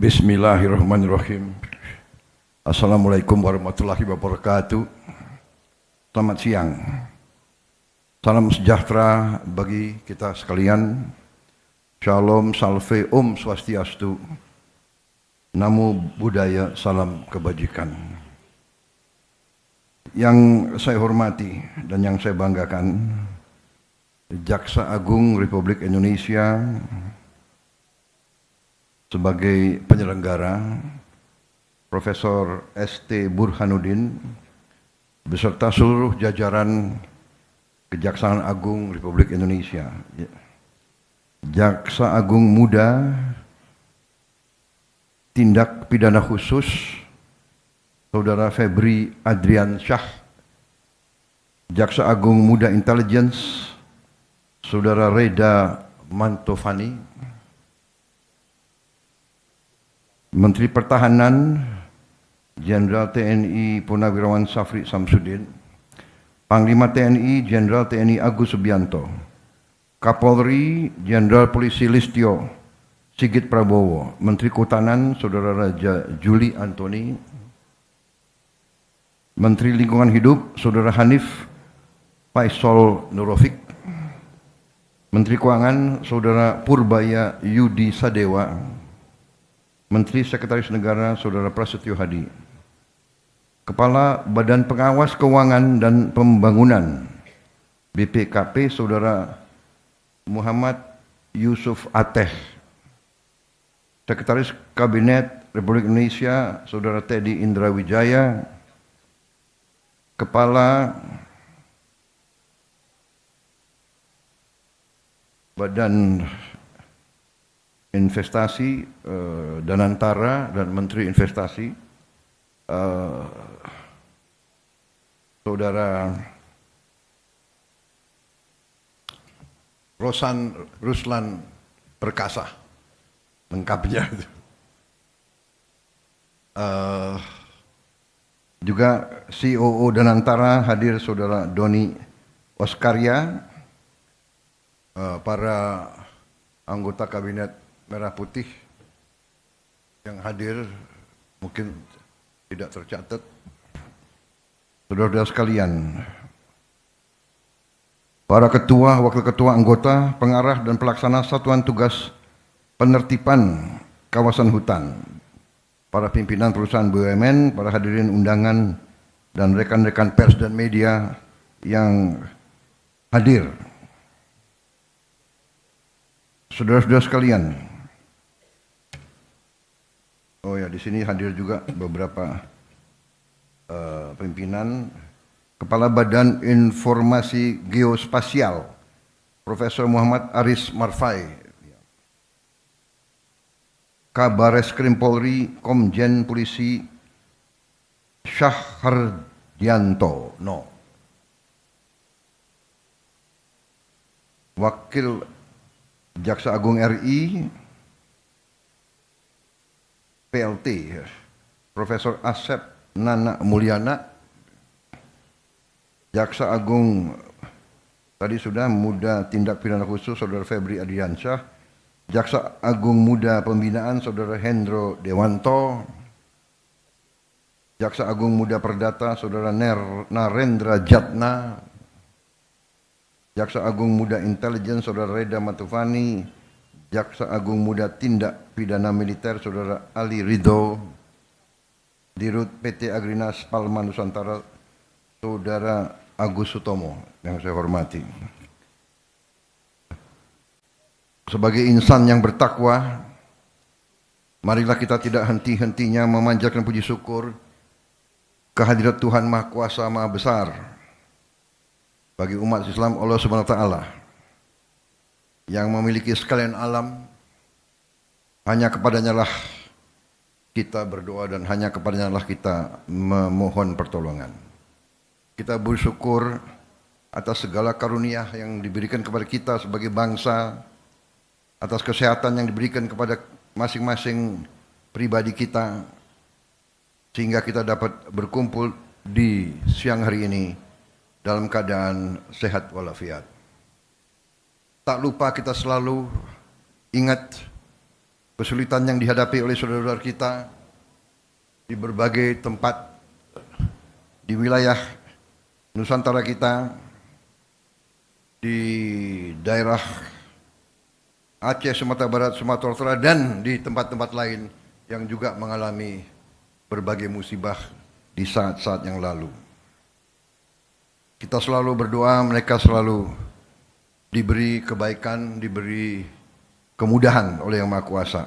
Bismillahirrahmanirrahim. Assalamualaikum warahmatullahi wabarakatuh. Selamat siang. Salam sejahtera bagi kita sekalian. Shalom, salve, Om Swastiastu. Namo Buddhaya, salam kebajikan. Yang saya hormati dan yang saya banggakan, Jaksa Agung Republik Indonesia sebagai penyelenggara, Profesor S.T. Burhanuddin beserta seluruh jajaran Kejaksaan Agung Republik Indonesia. Jaksa Agung Muda Tindak Pidana Khusus Saudara Febri Adriansyah, Jaksa Agung Muda Intelligence Saudara Reda Mantovani, Menteri Pertahanan Jenderal TNI Purnawirawan Safri Samsudin, Panglima TNI Jenderal TNI Agus Subianto, Kapolri Jenderal Polisi Listio Sigit Prabowo, Menteri Kehutanan Saudara Raja Juli Antoni, Menteri Lingkungan Hidup Saudara Hanif Faisal Nurofik, Menteri Keuangan Saudara Purbaya Yudi Sadewa, Menteri Sekretaris Negara Saudara Prasetyo Hadi, Kepala Badan Pengawas Keuangan dan Pembangunan BPKP Saudara Muhammad Yusuf Ateh, Sekretaris Kabinet Republik Indonesia Saudara Teddy Indra Wijaya, Kepala Badan Investasi Danantara dan Menteri Investasi Saudara Ruslan Perkasa, lengkapnya. Juga COO Danantara hadir Saudara Doni Oskarya, para anggota Kabinet Merah Putih yang hadir mungkin tidak tercatat. Saudara-saudara sekalian, para ketua, wakil ketua, anggota, pengarah dan pelaksana satuan tugas penertiban kawasan hutan, para pimpinan perusahaan BUMN, para hadirin undangan dan rekan-rekan pers dan media yang hadir. Saudara-saudara sekalian, oh ya, di sini hadir juga beberapa pimpinan. Kepala Badan Informasi Geospasial Profesor Muhammad Aris Marfai, Kabareskrim Polri Komjen Polisi Syahhardianto, Wakil Jaksa Agung RI PLT Profesor Asep Nana Mulyana, Jaksa Agung tadi sudah Muda Tindak Pidana Khusus Saudara Febri Adriansyah, Jaksa Agung Muda Pembinaan Saudara Hendro Dewanto, Jaksa Agung Muda Perdata Saudara Narendra Jatna, Jaksa Agung Muda Intelligence Saudara Reda Matufani, Jaksa Agung Muda Tindak Pidana Militer Saudara Ali Ridho, Dirut PT Agrinas Palma Nusantara Saudara Agus Sutomo yang saya hormati. Sebagai insan yang bertakwa, marilah kita tidak henti-hentinya memanjatkan puji syukur kehadirat Tuhan Maha Kuasa Maha Besar bagi umat Islam Allah Subhanahu wa taala yang memiliki sekalian alam. Hanya kepadanya lah kita berdoa dan hanya kepadanya lah kita memohon pertolongan. Kita bersyukur atas segala karunia yang diberikan kepada kita sebagai bangsa, atas kesehatan yang diberikan kepada masing-masing pribadi kita, sehingga kita dapat berkumpul di siang hari ini dalam keadaan sehat walafiat. Tak lupa kita selalu ingat kesulitan yang dihadapi oleh saudara-saudara kita di berbagai tempat di wilayah Nusantara kita, di daerah Aceh, Sumatera Barat, Sumatera Utara, dan di tempat-tempat lain yang juga mengalami berbagai musibah di saat-saat yang lalu. Kita selalu berdoa, mereka selalu diberi kebaikan, diberi kemudahan oleh Yang Maha Kuasa.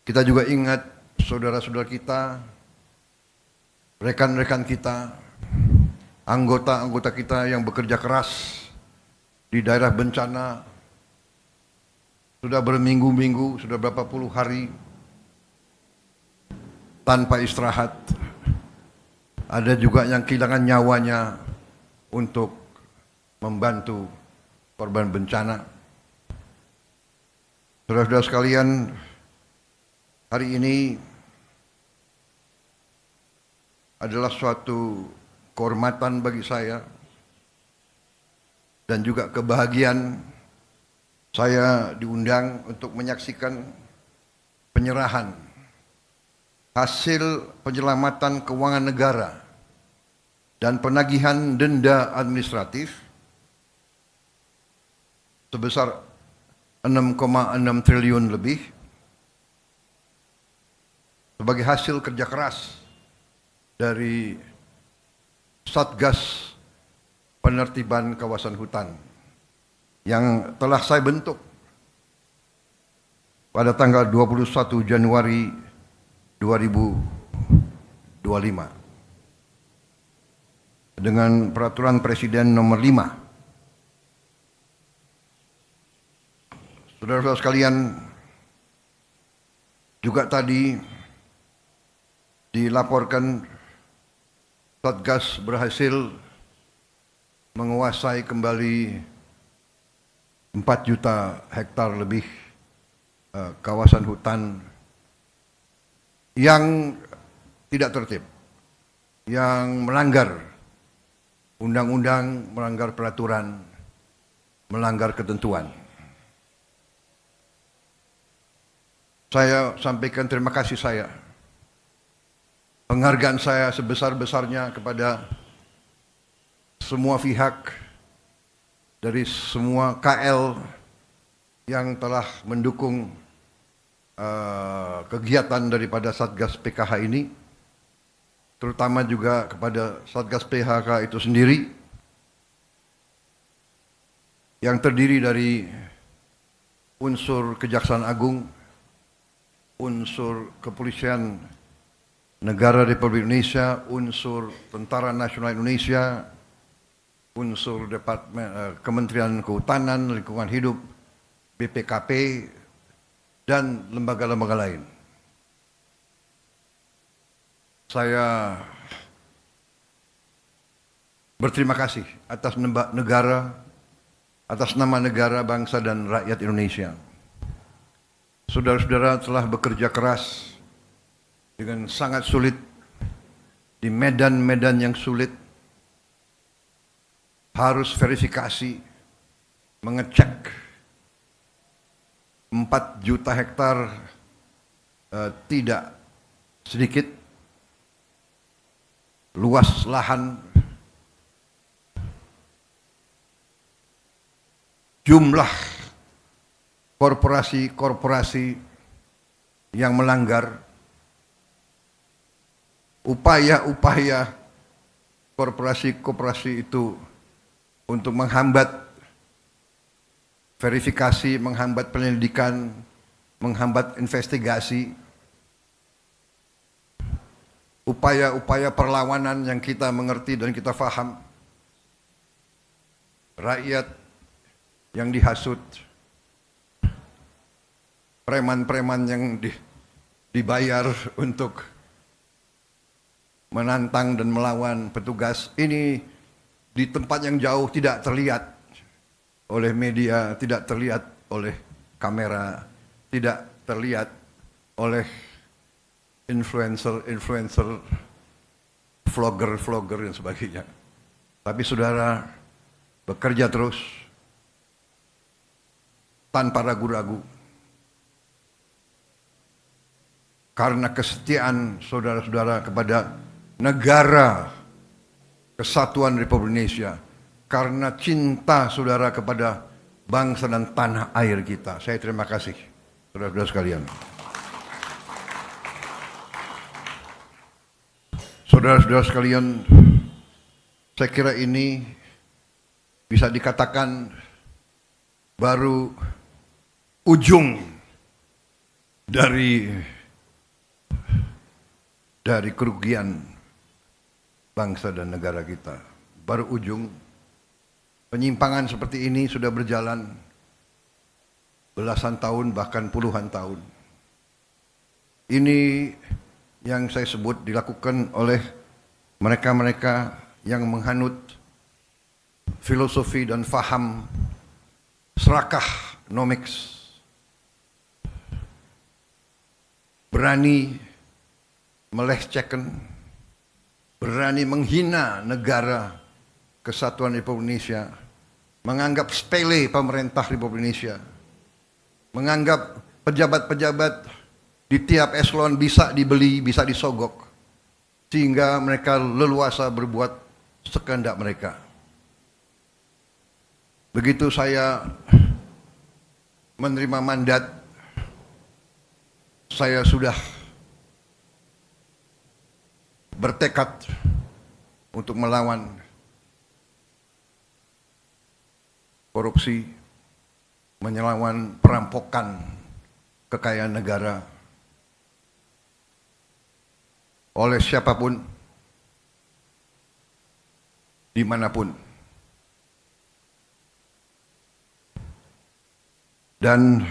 Kita juga ingat saudara-saudara kita, rekan-rekan kita, anggota-anggota kita yang bekerja keras di daerah bencana, sudah berminggu-minggu, sudah berapa puluh hari tanpa istirahat. Ada juga yang kehilangan nyawanya untuk membantu korban bencana. Saudara-saudara sekalian, hari ini adalah suatu kehormatan bagi saya dan juga kebahagiaan saya diundang untuk menyaksikan penyerahan hasil penyelamatan keuangan negara dan penagihan denda administratif sebesar 6,6 triliun lebih sebagai hasil kerja keras dari Satgas Penertiban Kawasan Hutan yang telah saya bentuk pada tanggal 21 Januari 2025 dengan peraturan Presiden nomor 5. Saudara-saudara sekalian, juga tadi dilaporkan Satgas berhasil menguasai kembali 4 juta hektar lebih kawasan hutan yang tidak tertib, yang melanggar undang-undang, melanggar peraturan, melanggar ketentuan. Saya sampaikan terima kasih saya, penghargaan saya sebesar-besarnya kepada semua pihak dari semua KL yang telah mendukung kegiatan daripada Satgas PKH ini, terutama juga kepada Satgas PKH itu sendiri yang terdiri dari unsur Kejaksaan Agung, unsur Kepolisian Negara Republik Indonesia, unsur Tentara Nasional Indonesia, unsur Kementerian Kehutanan, Lingkungan Hidup, BPKP, dan lembaga-lembaga lain. Saya berterima kasih atas nama negara, bangsa, dan rakyat Indonesia. Saudara-saudara telah bekerja keras dengan sangat sulit di medan-medan yang sulit, harus verifikasi, mengecek 4 juta hektar tidak sedikit luas lahan, jumlah korporasi-korporasi yang melanggar, upaya-upaya korporasi-korporasi itu untuk menghambat verifikasi, menghambat penyelidikan, menghambat investigasi, upaya-upaya perlawanan yang kita mengerti dan kita faham. Rakyat yang dihasut, preman-preman yang dibayar untuk menantang dan melawan petugas, ini di tempat yang jauh tidak terlihat oleh media, tidak terlihat oleh kamera, tidak terlihat oleh influencer, vlogger dan sebagainya. Tapi saudara bekerja terus tanpa ragu-ragu. karena kesetiaan saudara-saudara kepada negara Kesatuan Republik Indonesia, karena cinta saudara kepada bangsa dan tanah air kita. Saya terima kasih, saudara-saudara sekalian. Saudara-saudara sekalian, saya kira ini bisa dikatakan baru ujung dari kerugian bangsa dan negara kita. Baru ujung. Penyimpangan seperti ini sudah berjalan belasan tahun, bahkan puluhan tahun. Ini yang saya sebut dilakukan oleh mereka-mereka yang menghanut filosofi dan faham serakah nomics, berani melecehkan, berani menghina negara Kesatuan Republik Indonesia, menganggap sepele pemerintah Republik Indonesia, menganggap pejabat-pejabat di tiap eselon bisa dibeli, bisa disogok, sehingga mereka leluasa berbuat sekehendak mereka. Begitu saya menerima mandat, saya sudah bertekad untuk melawan korupsi, melawan perampokan kekayaan negara oleh siapapun, dimanapun. Dan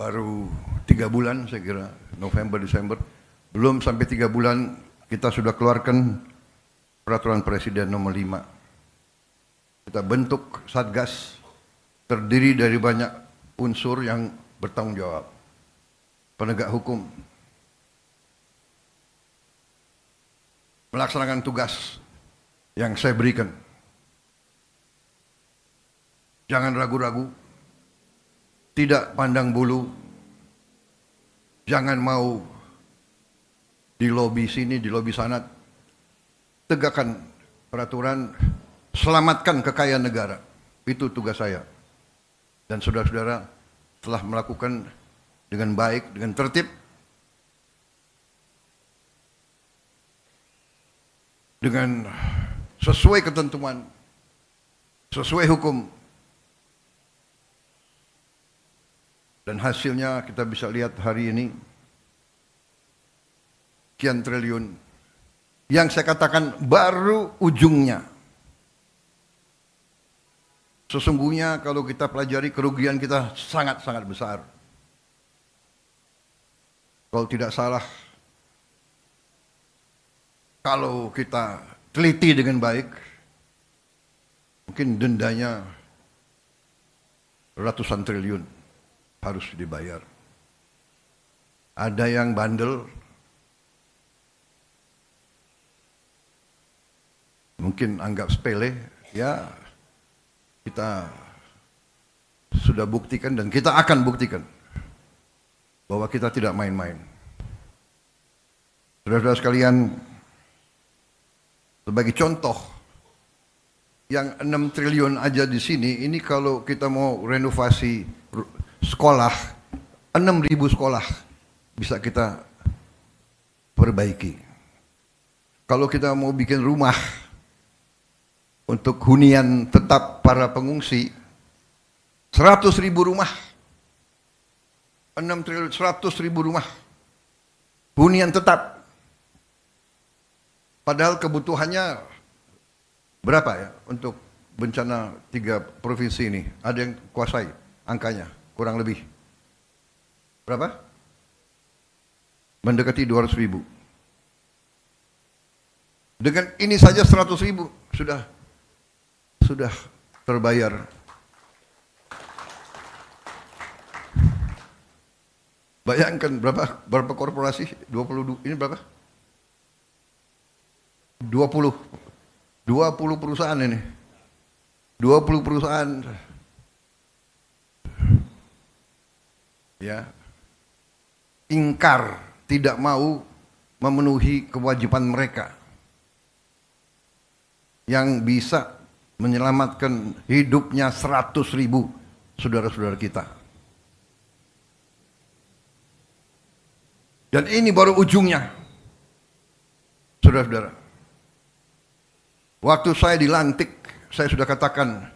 baru 3 bulan, saya kira November, Desember, belum sampai 3 bulan kita sudah keluarkan peraturan Presiden nomor 5. Kita bentuk Satgas, terdiri dari banyak unsur yang bertanggung jawab. Penegak hukum, melaksanakan tugas yang saya berikan. Jangan ragu-ragu, tidak pandang bulu, jangan mau di lobi sini, di lobi sana. Tegakkan peraturan, selamatkan kekayaan negara. Itu tugas saya. Dan saudara-saudara telah melakukan dengan baik, dengan tertib, dengan sesuai ketentuan, sesuai hukum. Dan hasilnya kita bisa lihat hari ini, sekian triliun. Yang saya katakan baru ujungnya. Sesungguhnya kalau kita pelajari, kerugian kita sangat-sangat besar. Kalau tidak salah, kalau kita teliti dengan baik, mungkin dendanya ratusan triliun harus dibayar. Ada yang bandel, mungkin anggap sepele, ya kita sudah buktikan dan kita akan buktikan bahwa kita tidak main-main. Saudara-saudara sekalian, sebagai contoh, yang 6 triliun aja di sini, ini kalau kita mau renovasi sekolah, 6.000 sekolah bisa kita perbaiki. Kalau kita mau bikin rumah untuk hunian tetap para pengungsi, 100.000 rumah, 6 triliun, 100.000 rumah hunian tetap. Padahal kebutuhannya berapa ya untuk bencana 3 provinsi ini? Ada yang kuasai angkanya, kurang lebih berapa? Mendekati 200.000. Dengan ini saja 100.000 sudah terbayar. Bayangkan berapa korporasi? 22, ini berapa? 20 perusahaan ini. 20 perusahaan. ya, ingkar, tidak mau memenuhi kewajiban mereka yang bisa menyelamatkan hidupnya 100.000 saudara-saudara kita. Dan ini baru ujungnya, saudara-saudara. Waktu saya dilantik, saya sudah katakan,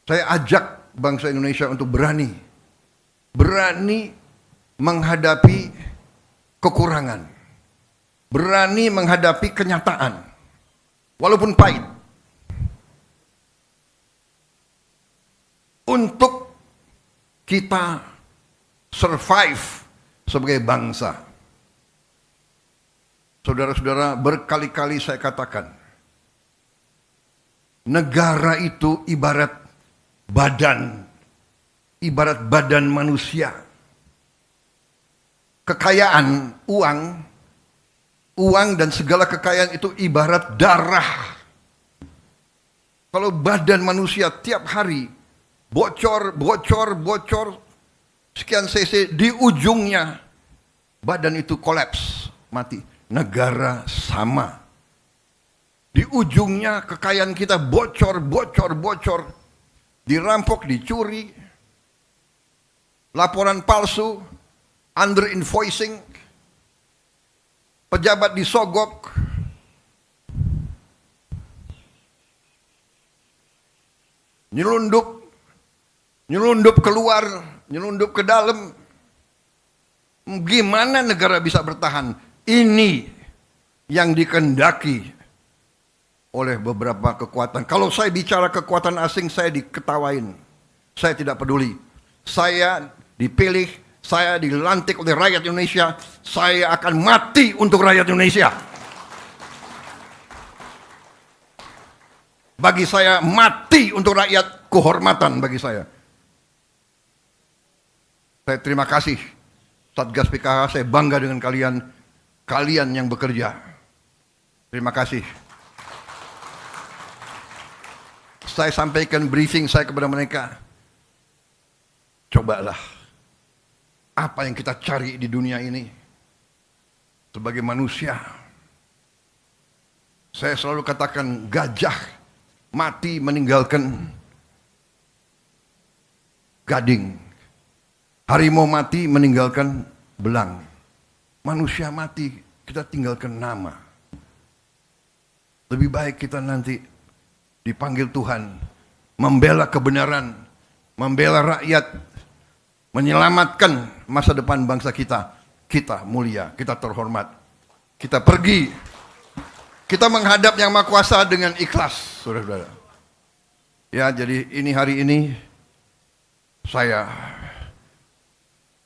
saya ajak bangsa Indonesia untuk berani menghadapi kekurangan, berani menghadapi kenyataan, walaupun pahit, untuk kita survive sebagai bangsa. Saudara-saudara, berkali-kali saya katakan, negara itu ibarat badan manusia. Kekayaan, uang dan segala kekayaan itu ibarat darah. Kalau badan manusia tiap hari bocor, sekian cc, di ujungnya badan itu kolaps, mati. Negara sama. Di ujungnya kekayaan kita bocor, dirampok, dicuri, laporan palsu, under invoicing, pejabat disogok, nyelundup keluar, nyelundup ke dalam. Gimana negara bisa bertahan? Ini yang dikehendaki oleh beberapa kekuatan. Kalau saya bicara kekuatan asing, saya diketawain. Saya tidak peduli. Saya dipilih, saya dilantik oleh rakyat Indonesia. Saya akan mati untuk rakyat Indonesia. Bagi saya, mati untuk rakyat, kehormatan bagi saya. Saya terima kasih Satgas PKH, saya bangga dengan kalian yang bekerja. Terima kasih. Saya sampaikan briefing saya kepada mereka. Cobalah, apa yang kita cari di dunia ini sebagai manusia. Saya selalu katakan, gajah mati meninggalkan gading, harimau mati meninggalkan belang, manusia mati kita tinggalkan nama. Lebih baik kita nanti dipanggil Tuhan, membela kebenaran, membela rakyat, menyelamatkan masa depan bangsa kita. Kita mulia, kita terhormat. Kita pergi, kita menghadap Yang Maha Kuasa dengan ikhlas, saudara-saudara. Ya, jadi hari ini saya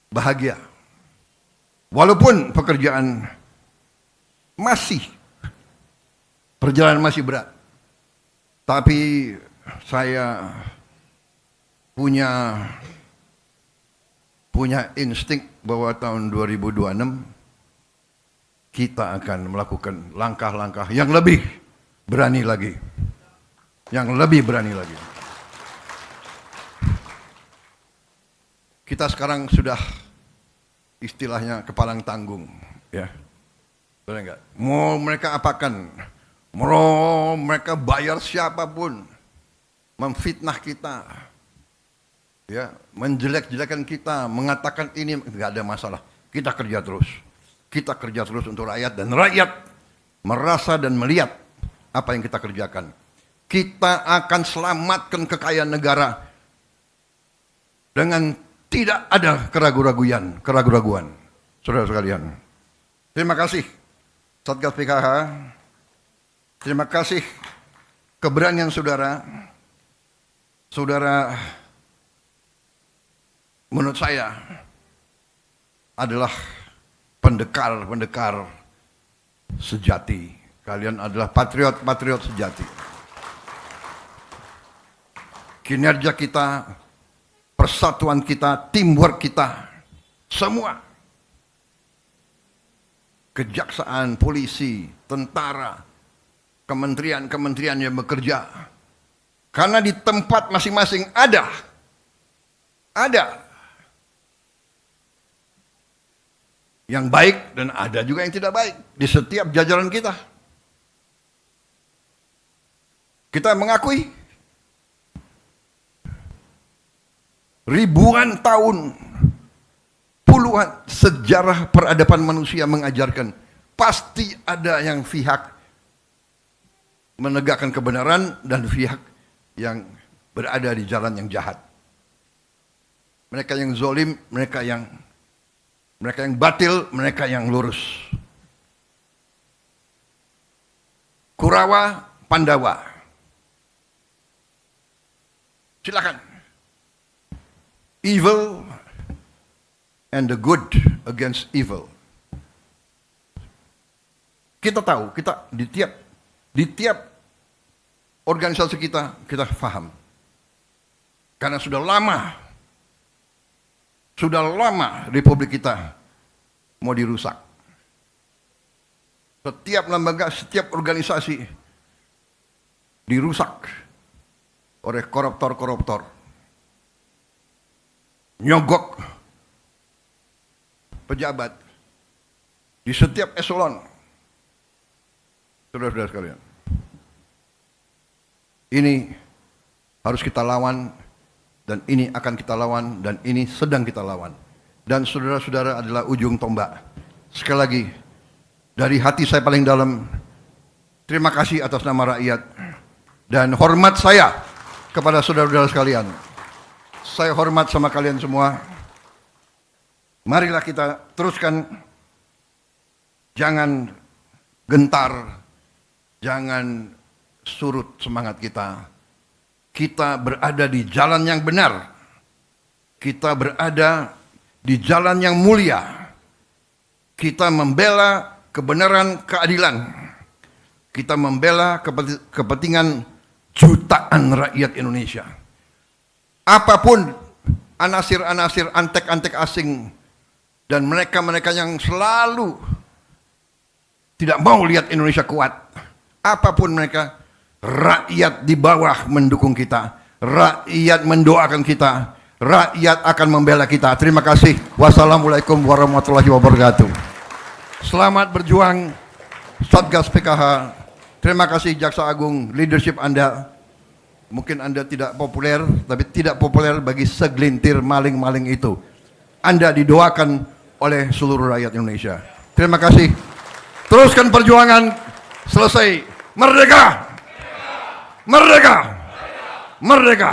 bahagia. Walaupun perjalanan masih berat. Tapi saya punya insting bahwa tahun 2026 kita akan melakukan langkah-langkah yang lebih berani lagi. Kita sekarang sudah istilahnya kepalang tanggung, ya. Benar enggak? Mau mereka apakan? Mau mereka bayar siapapun, memfitnah kita, ya, menjelek-jelekan kita, mengatakan ini, enggak ada masalah. Kita kerja terus. Kita kerja terus untuk rakyat, dan rakyat merasa dan melihat apa yang kita kerjakan. Kita akan selamatkan kekayaan negara dengan tidak ada keraguan. Saudara sekalian, terima kasih Satgas PKH, terima kasih keberanian saudara. Saudara menurut saya adalah pendekar sejati. Kalian adalah patriot sejati. Kinerja kita, persatuan kita, teamwork kita, semua. Kejaksaan, polisi, tentara, kementerian-kementerian yang bekerja. Karena di tempat masing-masing ada yang baik dan ada juga yang tidak baik di setiap jajaran kita. Kita mengakui ribuan tahun, puluhan sejarah peradaban manusia mengajarkan pasti ada yang pihak menegakkan kebenaran dan pihak yang berada di jalan yang jahat. Mereka yang zolim, mereka yang batil, mereka yang lurus. Kurawa, Pandawa. Silakan. Evil and the good against evil. Kita tahu, kita di tiap organisasi kita paham. Karena sudah lama Republik kita mau dirusak. Setiap lembaga, setiap organisasi dirusak oleh koruptor-koruptor. Nyogok pejabat di setiap eselon. Saudara-saudara sekalian, ini harus kita lawan, dan ini akan kita lawan, dan ini sedang kita lawan. Dan saudara-saudara adalah ujung tombak. Sekali lagi, dari hati saya paling dalam, terima kasih atas nama rakyat, dan hormat saya kepada saudara-saudara sekalian. Saya hormat sama kalian semua. Marilah kita teruskan, jangan gentar, jangan surut semangat kita. Kita berada di jalan yang benar. Kita berada di jalan yang mulia. Kita membela kebenaran, keadilan. Kita membela kepentingan jutaan rakyat Indonesia. Apapun anasir-anasir, antek-antek asing, dan mereka-mereka yang selalu tidak mau lihat Indonesia kuat, apapun mereka, rakyat di bawah mendukung kita, rakyat mendoakan kita, rakyat akan membela kita. Terima kasih. Wassalamualaikum warahmatullahi wabarakatuh. Selamat berjuang Satgas PKH. Terima kasih Jaksa Agung, leadership Anda. Mungkin Anda tidak populer, tapi tidak populer bagi segelintir maling-maling itu. Anda didoakan oleh seluruh rakyat Indonesia. Terima kasih. Teruskan perjuangan. Selesai. Merdeka! Merdeka! Merdeka!